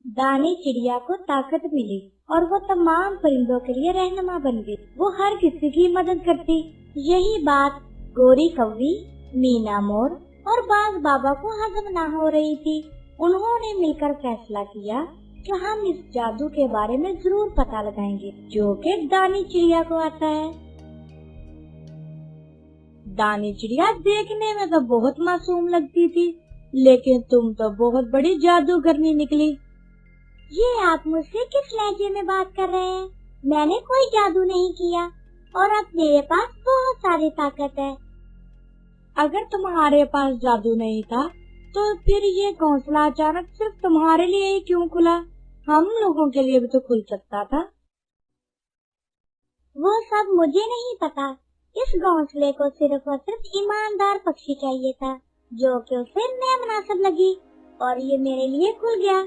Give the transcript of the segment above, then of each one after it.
दानी चिड़िया को ताकत मिली और वो तमाम परिंदों के लिए रहनुमा बन गई। वो हर किसी की मदद करती। यही बात गोरी कौवी, मीना मोर और बाज बाबा को हजम न हो रही थी। उन्होंने मिलकर फैसला किया कि हम इस जादू के बारे में जरूर पता लगाएंगे जो कि दानी चिड़िया को आता है। दानी चिड़िया देखने में तो बहुत मासूम लगती थी, लेकिन तुम तो बहुत बड़ी जादूगरनी निकली। ये आप मुझसे किस लहजे में बात कर रहे हैं? मैंने कोई जादू नहीं किया और अब मेरे पास बहुत सारी ताकत है। अगर तुम्हारे पास जादू नहीं था तो फिर ये घोंसला अचानक सिर्फ तुम्हारे लिए ही क्यों खुला? हम लोगों के लिए भी तो खुल सकता था। वो सब मुझे नहीं पता। इस घोंसले को सिर्फ और सिर्फ ईमानदार पक्षी चाहिए था जो कि उसे नामुनासिब लगी और ये मेरे लिए खुल गया।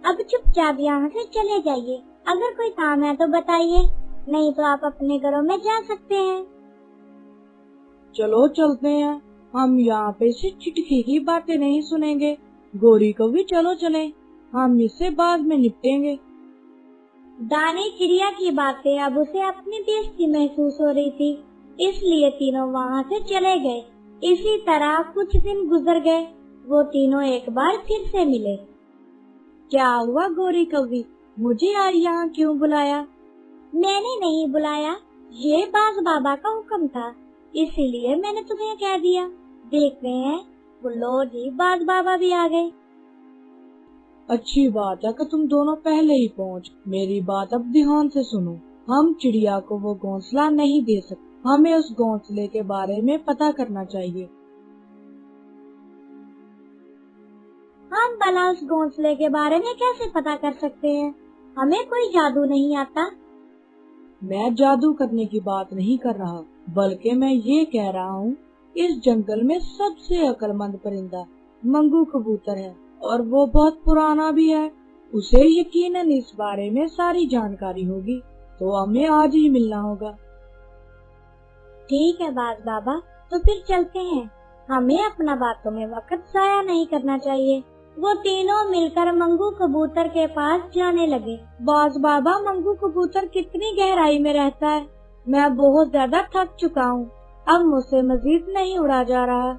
अब चुपचाप यहाँ से चले जाइए। अगर कोई काम है तो बताइए, नहीं तो आप अपने घरों में जा सकते हैं। चलो चलते हैं, हम यहाँ पे से चिटकी की बातें नहीं सुनेंगे। गोरी को भी चलो चले, हम इससे बाद में निपटेंगे। दानी चिड़िया की बातें अब उसे अपनी बेइज्जती महसूस हो रही थी, इसलिए तीनों वहाँ से चले गए। इसी तरह कुछ दिन गुजर गए। वो तीनों एक बार फिर से मिले। क्या हुआ गोरी कौवी, मुझे आज यहाँ क्यों बुलाया? मैंने नहीं बुलाया, ये बाज बाबा का हुक्म था, इसीलिए मैंने तुम्हें कह दिया। देखते हैं वो लो जी, बाज बाबा भी आ गए। अच्छी बात है कि तुम दोनों पहले ही पहुँच। मेरी बात अब ध्यान से सुनो। हम चिड़िया को वो घोंसला नहीं दे सकते। हमें उस घोंसले के बारे में पता करना चाहिए। हम भला उस घोंसले के बारे में कैसे पता कर सकते हैं? हमें कोई जादू नहीं आता। मैं जादू करने की बात नहीं कर रहा, बल्कि मैं ये कह रहा हूँ, इस जंगल में सबसे अक्लमंद परिंदा मंगू कबूतर है और वो बहुत पुराना भी है। उसे यकीनन इस बारे में सारी जानकारी होगी, तो हमें आज ही मिलना होगा। ठीक है बाज बाबा, तो फिर चलते हैं। हमें अपना बातों में वक्त जाया नहीं करना चाहिए। वो तीनों मिलकर मंगू कबूतर के पास जाने लगे। बाज बाबा, मंगू कबूतर कितनी गहराई में रहता है? मैं बहुत ज्यादा थक चुका हूँ, अब मुझसे मजीद नहीं उड़ा जा रहा।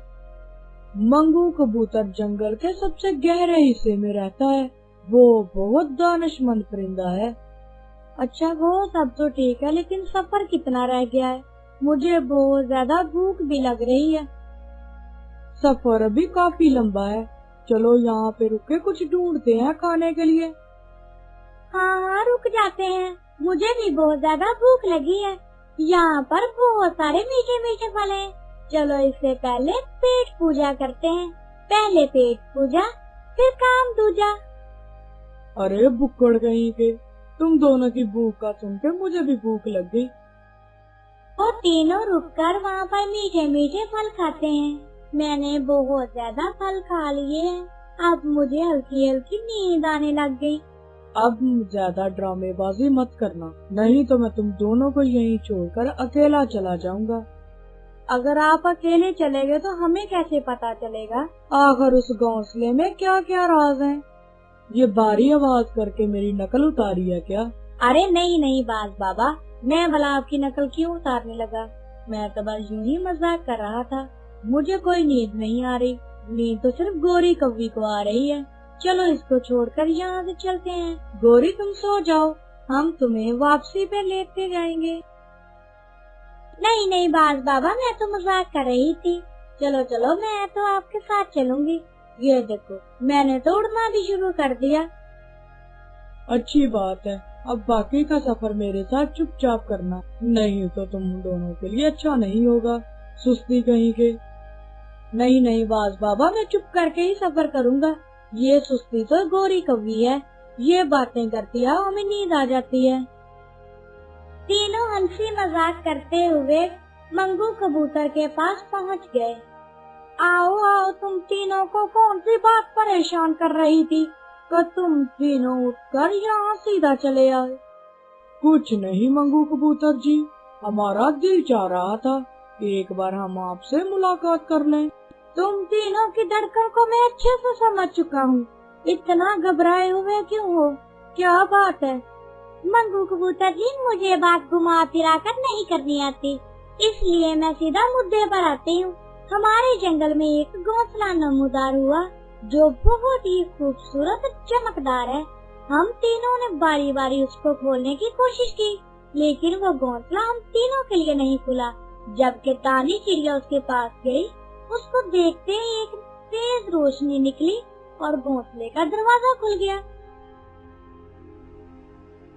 मंगू कबूतर जंगल के सबसे गहरे हिस्से में रहता है। वो बहुत दानिशमंद परिंदा है। अच्छा, वो सब तो ठीक है, लेकिन सफर कितना रह गया है? मुझे बहुत ज्यादा भूख भी लग रही है। सफर अभी काफी लंबा है। चलो यहाँ पे रुक के कुछ ढूंढते हैं खाने के लिए। हाँ, रुक जाते हैं। मुझे भी बहुत ज्यादा भूख लगी है। यहाँ पर बहुत सारे मीठे मीठे फल हैं। चलो इससे पहले पेट पूजा करते हैं। पहले पेट पूजा, फिर काम दूजा। अरे बुक्कड़ कहीं के, तुम दोनों की भूख का सुन के मुझे भी भूख लग गई। और तीनों रुककर वहाँ पर मीठे मीठे फल खाते हैं। मैंने बहुत ज्यादा फल खा लिए हैं। अब मुझे हल्की हल्की नींद आने लग गई। अब ज्यादा ड्रामेबाजी मत करना, नहीं तो मैं तुम दोनों को यहीं छोड़कर अकेला चला जाऊंगा। अगर आप अकेले चले गए तो हमें कैसे पता चलेगा आखिर उस घोंसले में क्या क्या राज हैं? ये भारी आवाज करके मेरी नकल उतारी है क्या? अरे नहीं नहीं बाज बाबा, मैं भला आपकी नकल क्यों उतारने लगा? मैं तो बस यूं ही मजाक कर रहा था। मुझे कोई नींद नहीं आ रही, नींद तो सिर्फ गोरी कौवी को आ रही है। चलो इसको छोड़कर यहाँ से चलते हैं। गोरी तुम सो जाओ, हम तुम्हें वापसी पे लेते जाएंगे। नहीं नहीं बाज बाबा, मैं तो मजाक कर रही थी। चलो चलो, मैं तो आपके साथ चलूंगी। ये देखो, मैंने तो उड़ना भी शुरू कर दिया। अच्छी बात है, अब बाकी का सफर मेरे साथ चुपचाप करना, नहीं तो तुम दोनों के लिए अच्छा नहीं होगा। सुस्ती कहीं के। नहीं नहीं बाज बाबा, मैं चुप करके ही सफर करूंगा। ये सुस्ती तो गोरी कौवी है, ये बातें करती है हमें नींद आ जाती है। तीनों हंसी मजाक करते हुए मंगू कबूतर के पास पहुंच गए। आओ आओ, तुम तीनों को कौन सी बात परेशान कर रही थी कि तुम तीनों उठकर यहाँ सीधा चले आए? कुछ नहीं मंगू कबूतर जी, हमारा दिल चाह रहा था एक बार हम आपसे मुलाकात कर लें। तुम तीनों की धड़कन को मैं अच्छे से समझ चुका हूँ, इतना घबराए हुए क्यों हो? क्या बात है? मंगू कबूतर जी, मुझे बात घुमा फिरा कर नहीं करनी आती, इसलिए मैं सीधा मुद्दे पर आती हूँ। हमारे जंगल में एक घोंसला नमूदार हुआ जो बहुत ही खूबसूरत और चमकदार है। हम तीनों ने बारी बारी उसको खोलने की कोशिश की, लेकिन वो घोंसला हम तीनों के लिए नहीं खुला। जबकि दानी चिड़िया उसके पास गई, उसको देखते ही एक तेज रोशनी निकली और घोंसले का दरवाजा खुल गया।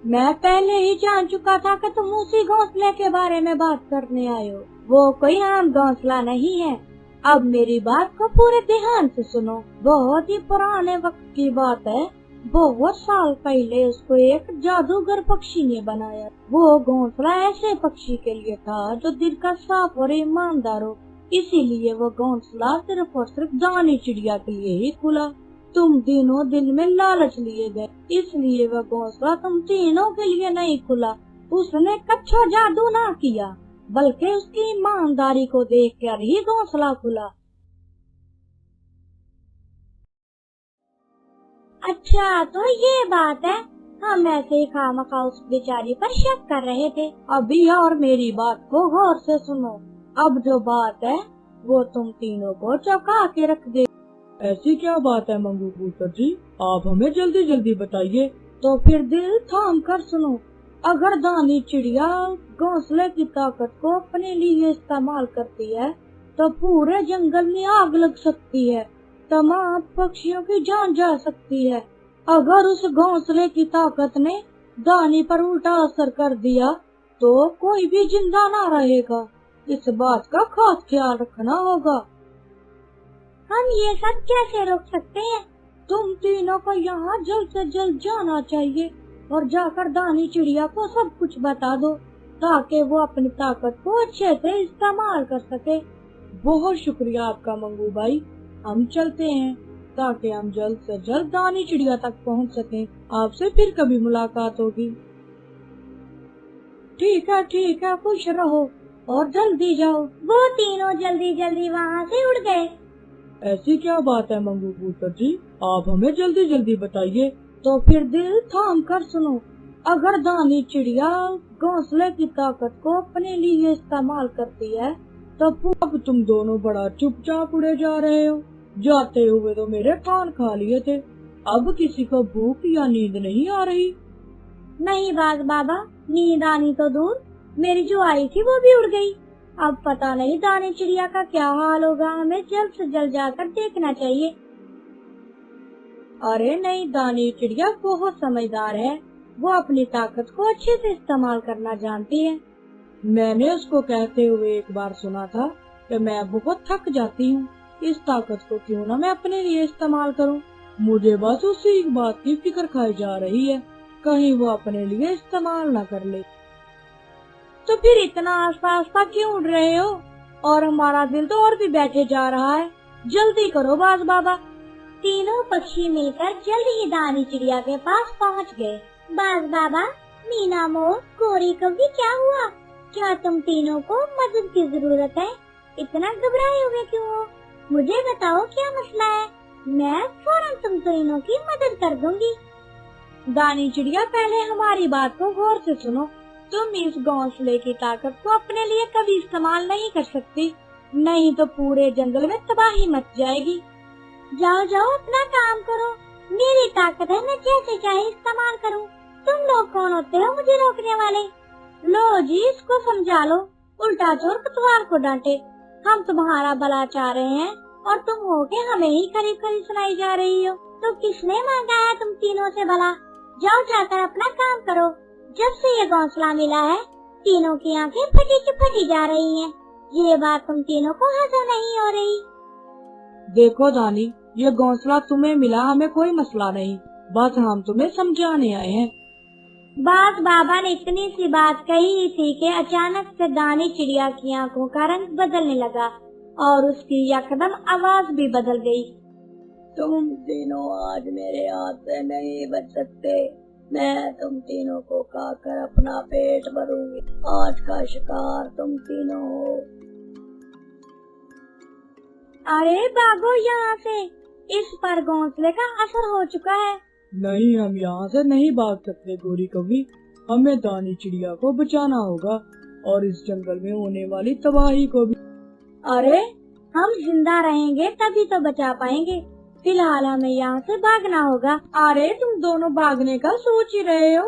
मैं पहले ही जान चुका था कि तुम उसी घोंसले के बारे में बात करने आए हो। वो कोई आम घोंसला नहीं है। अब मेरी बात को पूरे ध्यान से सुनो। बहुत ही पुराने वक्त की बात है। बहुत साल पहले उसको एक जादूगर पक्षी ने बनाया। वो घोंसला ऐसे पक्षी के लिए था जो दिल का साफ और ईमानदार हो। इसीलिए वो घोंसला सिर्फ और सिर्फ दानी चिड़िया के लिए ही खुला। तुम तीनों दिल में लालच लिए गए, इसलिए वह घोंसला तुम तीनों के लिए नहीं खुला। उसने कच्चा जादू ना किया, बल्कि उसकी ईमानदारी को देखकर ही घोंसला खुला। अच्छा, तो ये बात है। हम ऐसे ही खामखा उस बेचारी पर शक कर रहे थे। अभी और मेरी बात को गौर से सुनो। अब जो बात है वो तुम तीनों को चौंका के रख दे। ऐसी क्या बात है मंगू कबूतर जी, आप हमें जल्दी जल्दी बताइए। तो फिर दिल थाम कर सुनो। अगर दानी चिड़िया घोंसले की ताकत को अपने लिए इस्तेमाल करती है तो पूरे जंगल में आग लग सकती है, तमाम पक्षियों की जान जा सकती है। अगर उस घोंसले की ताकत ने दानी पर उल्टा असर कर दिया तो कोई भी जिंदा ना रहेगा। इस बात का खास ख्याल रखना होगा। हम ये सब कैसे रोक सकते हैं? तुम तीनों को यहाँ जल्द से जल्द जाना चाहिए और जाकर दानी चिड़िया को सब कुछ बता दो, ताकि वो अपनी ताकत को अच्छे से इस्तेमाल कर सके। बहुत शुक्रिया आपका मंगू भाई। हम चलते हैं ताकि हम जल्द से जल्द दानी चिड़िया तक पहुँच सकें। आपसे फिर कभी मुलाकात होगी। ठीक है, खुश रहो और जल्दी जाओ। वो तीनों जल्दी जल्दी वहाँ से उड़ गए। ऐसी क्या बात है मंगू कबूतर जी, आप हमें जल्दी जल्दी बताइए। तो फिर दिल थाम कर सुनो। अगर दानी चिड़िया घोंसले की ताकत को अपने लिए इस्तेमाल करती है तो अब तुम दोनों बड़ा चुपचाप उड़े जा रहे हो। जाते हुए तो मेरे कान खा लिए थे। अब किसी को भूख या नींद नहीं आ रही? नहीं बाज बाबा, नींद आनी तो दूर, मेरी जो आई थी वो भी उड़ गई। अब पता नहीं दानी चिड़िया का क्या हाल होगा। हमें जल्द से जल्द जाकर देखना चाहिए। अरे नहीं, दानी चिड़िया बहुत समझदार है। वो अपनी ताकत को अच्छे से इस्तेमाल करना जानती है। मैंने उसको कहते हुए एक बार सुना था कि मैं बहुत थक जाती हूँ, इस ताकत को क्यों ना मैं अपने लिए इस्तेमाल करूँ। मुझे बस उसी बात की फिक्र खाई जा रही है, कहीं वो अपने लिए इस्तेमाल न कर ले। तो फिर इतना आस्ता आस्ता क्यों उड़ रहे हो? और हमारा दिल तो और भी बैठे जा रहा है। जल्दी करो बाज बाबा। तीनों पक्षी मिलकर जल्द ही दानी चिड़िया के पास पहुंच गए। बाज बाबा, मीना मोर, गोरी कौवी, क्या हुआ? क्या तुम तीनों को मदद की जरूरत है? इतना घबराए हुए क्यों हो? मुझे बताओ क्या मसला है, मैं फौरन तुम तीनों की मदद कर दूंगी। दानी चिड़िया, पहले हमारी बात को गौर से सुनो। तुम इस घोंसले की ताकत को अपने लिए कभी इस्तेमाल नहीं कर सकती, नहीं तो पूरे जंगल में तबाही मच जाएगी। जाओ जाओ, अपना काम करो। मेरी ताकत है, मैं जैसे चाहे इस्तेमाल करूं। तुम लोग कौन होते हो मुझे रोकने वाले? लो जी, इसको समझा लो। उल्टा चोर पतवार को डांटे। हम तुम्हारा भला चाह रहे हैं और तुम हो के हमें ही खरीद खरीद सुनाई जा रही हो। तो किसने मांगा है तुम तीनों से भला? जाओ जाकर अपना काम करो। जब से ये घोंसला मिला है, तीनों की आंखें फटी जा रही हैं। ये बात तुम तीनों को हजम नहीं हो रही। देखो दानी, ये घोंसला तुम्हें मिला, हमें कोई मसला नहीं, बस हम तुम्हें समझाने आए हैं। बाज बाबा ने इतनी सी बात कही थी कि अचानक से दानी चिड़िया की आंखों का रंग बदलने लगा और उसकी यकदम आवाज भी बदल गई। तुम तीनों आज मेरे हाथ से नहीं बच सकते। मैं तुम तीनों को खाकर अपना पेट भरूंगी। आज का शिकार तुम तीनों हो। अरे भागो यहाँ से, इस पर घोंसले का असर हो चुका है। नहीं, हम यहाँ से नहीं भाग सकते गोरी कवि। हमें दानी चिड़िया को बचाना होगा और इस जंगल में होने वाली तबाही को भी। अरे हम जिंदा रहेंगे तभी तो बचा पाएंगे। फिलहाल हमें यहाँ से भागना होगा। अरे तुम दोनों भागने का सोच ही रहे हो।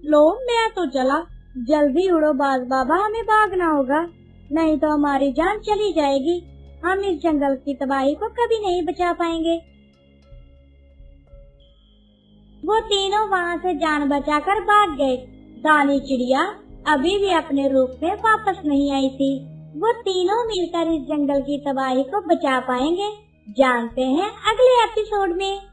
लो मैं तो चला। जल्दी उड़ो बाज बाबा, हमें भागना होगा, नहीं तो हमारी जान चली जाएगी। हम इस जंगल की तबाही को कभी नहीं बचा पाएंगे। वो तीनों वहाँ से जान बचाकर भाग गए। दानी चिड़िया अभी भी अपने रूप में वापस नहीं आई थी। वो तीनों मिलकर इस जंगल की तबाही को बचा पाएंगे, जानते हैं अगले एपिसोड में।